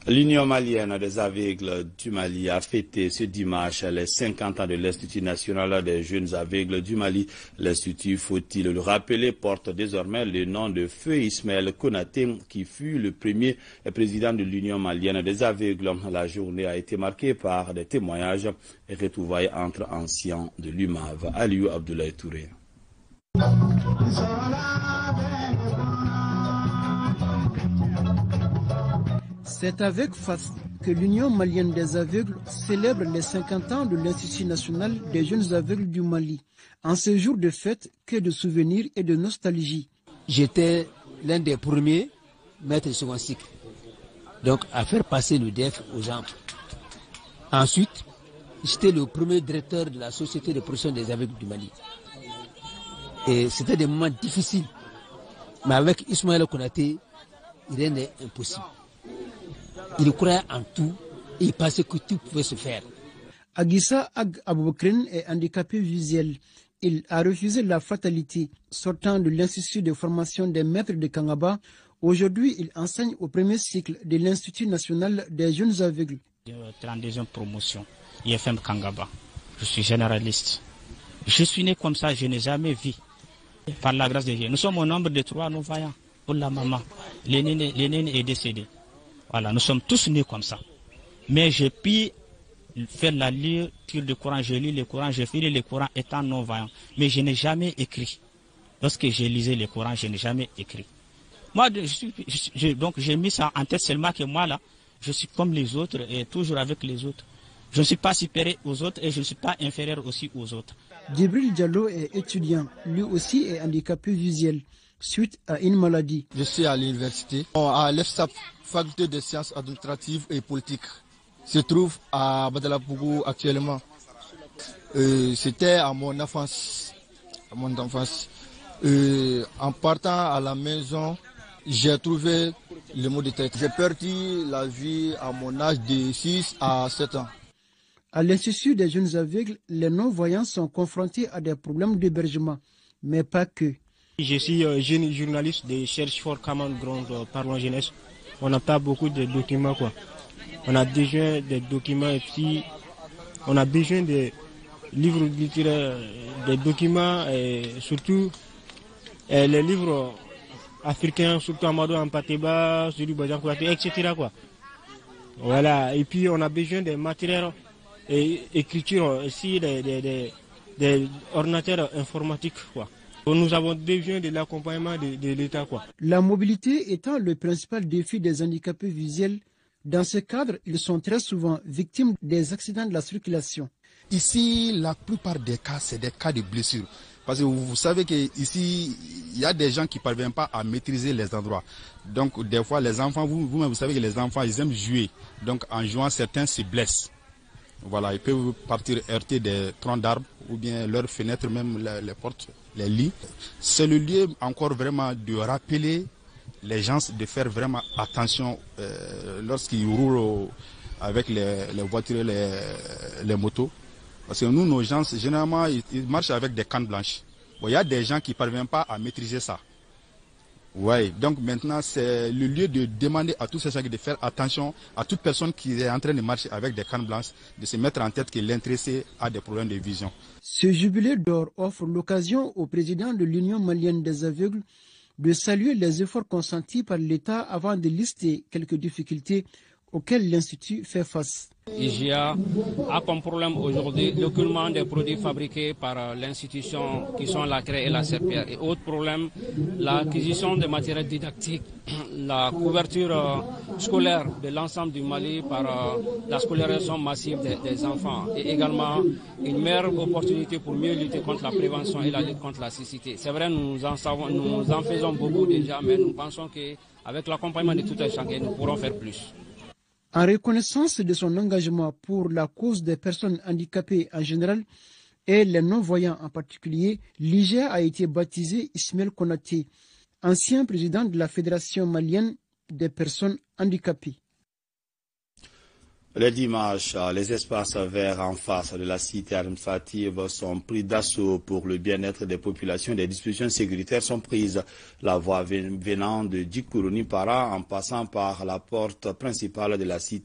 L'Union malienne des aveugles du Mali a fêté ce dimanche les 50 ans de l'Institut national des jeunes aveugles du Mali. L'Institut, faut-il le rappeler, porte désormais le nom de Feu Ismaël Konaté, qui fut le premier président de l'Union malienne des aveugles. La journée a été marquée par des témoignages et retrouvailles entre anciens de l'UMAV. Aliou Abdoulaye Touré. C'est avec faste que l'Union malienne des aveugles célèbre les 50 ans de l'Institut national des jeunes aveugles du Mali. En ce jour de fête, que de souvenirs et de nostalgie. J'étais l'un des premiers maîtres de second cycle, donc à faire passer le DEF aux gens. Ensuite, j'étais le premier directeur de la Société de protection des aveugles du Mali. Et c'était des moments difficiles. Mais avec Ismaël Konaté, rien n'est impossible. Il croyait en tout et il pensait que tout pouvait se faire. Aguissa Ag Aboubakrin est handicapé visuel. Il a refusé la fatalité. Sortant de l'Institut de formation des maîtres de Kangaba, aujourd'hui il enseigne au premier cycle de l'Institut national des jeunes aveugles. 32e promotion, IFM Kangaba. Je suis généraliste. Je suis né comme ça, je n'ai jamais vu. Par la grâce de Dieu. Nous sommes au nombre de 3 non-voyants pour la maman. L'aîné est décédé. Voilà, nous sommes tous nés comme ça. Mais j'ai pu faire la lecture du Coran, je lis le Coran, je finis le Coran étant non-voyant. Mais je n'ai jamais écrit. Lorsque j'ai lisé le Coran, je n'ai jamais écrit. Moi, donc j'ai mis ça en tête seulement que moi là, je suis comme les autres et toujours avec les autres. Je ne suis pas supérieur aux autres et je ne suis pas inférieur aussi aux autres. Djibril Diallo est étudiant, lui aussi est handicapé visuel, suite à une maladie. Je suis à l'université, à l'EFSAP, faculté de sciences administratives et politiques. Se trouve à Badalapougou actuellement. C'était à mon enfance. En partant à la maison, j'ai trouvé le mot de tête. J'ai perdu la vie à mon âge de 6 à 7 ans. À l'Institut des jeunes aveugles, les non-voyants sont confrontés à des problèmes d'hébergement, mais pas que. Je suis jeune journaliste de Cherche for Common Ground, Parlons Jeunesse. On n'a pas beaucoup de documents, quoi. On a besoin des documents et puis on a besoin des livres littéraires, des documents et surtout les livres africains, surtout Amadou Ampateba, Zulu Bajan Kouate, etc. quoi. Voilà, et puis on a besoin des matériels et écriture aussi des ordinateurs informatiques, quoi. Nous avons besoin de l'accompagnement de l'État, quoi. La mobilité étant le principal défi des handicapés visuels, dans ce cadre, ils sont très souvent victimes des accidents de la circulation. Ici, la plupart des cas, c'est des cas de blessures. Parce que vous savez qu'ici, il y a des gens qui ne parviennent pas à maîtriser les endroits. Donc, des fois, les enfants, vous-même, vous savez que les enfants, ils aiment jouer. Donc, en jouant, certains se blessent. Voilà, ils peuvent partir heurter des troncs d'arbres ou bien leurs fenêtres, même les portes, les lits. C'est le lieu encore vraiment de rappeler les gens de faire vraiment attention lorsqu'ils roulent avec les voitures et les motos. Parce que nous, nos gens, généralement, ils marchent avec des cannes blanches. Bon, il y a des gens qui ne parviennent pas à maîtriser ça. Oui, donc maintenant, c'est le lieu de demander à tous ces gens de faire attention à toute personne qui est en train de marcher avec des cannes blanches, de se mettre en tête que l'intéressé a des problèmes de vision. Ce jubilé d'or offre l'occasion au président de l'Union malienne des aveugles de saluer les efforts consentis par l'État avant de lister quelques difficultés auxquelles l'Institut fait face. IGA a comme problème aujourd'hui l'écoulement des produits fabriqués par l'institution qui sont la CRE et la CEPR. Et autre problème, l'acquisition de matériel didactique, la couverture scolaire de l'ensemble du Mali par la scolarisation massive des enfants et également une meilleure opportunité pour mieux lutter contre la prévention et la lutte contre la cécité. C'est vrai, nous en faisons beaucoup déjà, mais nous pensons qu'avec l'accompagnement de tout un chacun, nous pourrons faire plus. En reconnaissance de son engagement pour la cause des personnes handicapées en général et les non-voyants en particulier, l'IGA a été baptisé Ismaël Konaté, ancien président de la Fédération malienne des personnes handicapées. Le dimanche, les espaces verts en face de la cité administrative sont pris d'assaut pour le bien-être des populations. Des dispositions sécuritaires sont prises. La voie venant de Djikourouni Para en passant par la porte principale de la cité